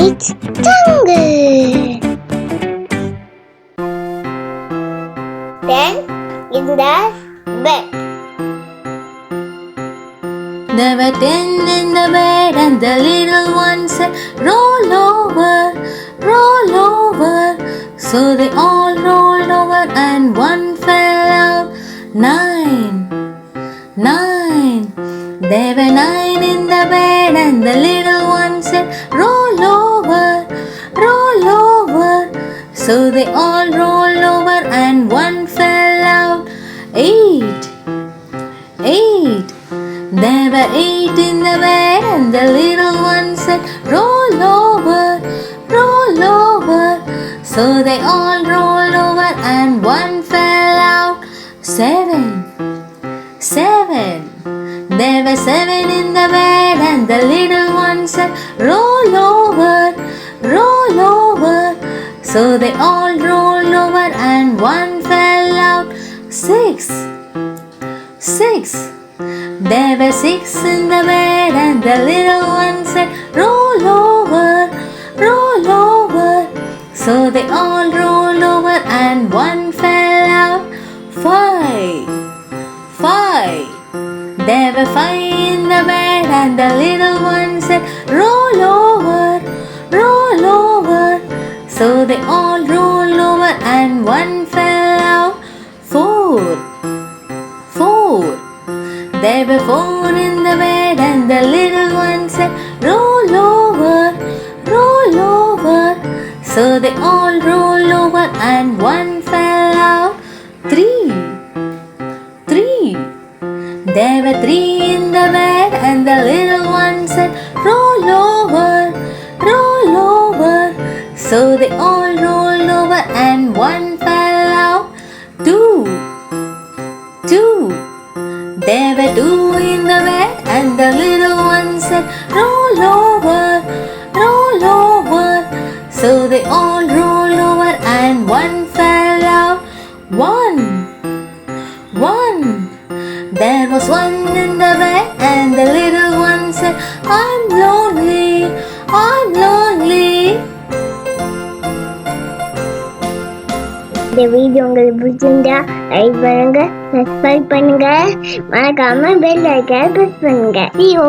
It's jungle. Then in the bed. There were 10 in the bed, and the little one said, roll over, roll over. So they all rolled over, and one fell out. 9, 9. There were 9 in the bed, and the little one said, roll over, roll over. So they all rolled over, and one fell out. 8, 8. There were 8 in the bed, and the little one said, roll over, roll over. So they all rolled over, and one fell out. 7, 7. There were 7 in the bed, and the little one said, roll over, roll over. So they all rolled over, and one fell out. 6, 6. There were 6 in the bed, and the little one said, roll over, roll over. So they all rolled over, and one fell out. 5, 5. There were 5 in the bed, and the little one said, roll over, roll over. So they all rolled over, and one fell out. 4, 4. There were 4 in the bed, and the little one said, roll over, roll over. So they all rolled over, and one fell out. 3, 3. There were 3 in the bed, and the little one said, roll over, roll over. So they all rolled over, and one fell out. 2, 2. There were 2 in the bed, and the little one said, roll over, roll over. So they all rolled over, and one fell out. 1, 1. There was 1 in the bed, and the little one said, I'm lonely, I'm lonely. இந்த video உங்களுக்கு பிடிச்சிருந்தா like பண்ணுங்க, subscribe பண்ணுங்க, மறக்காம bell ஐகானை press பண்ணுங்க. See you.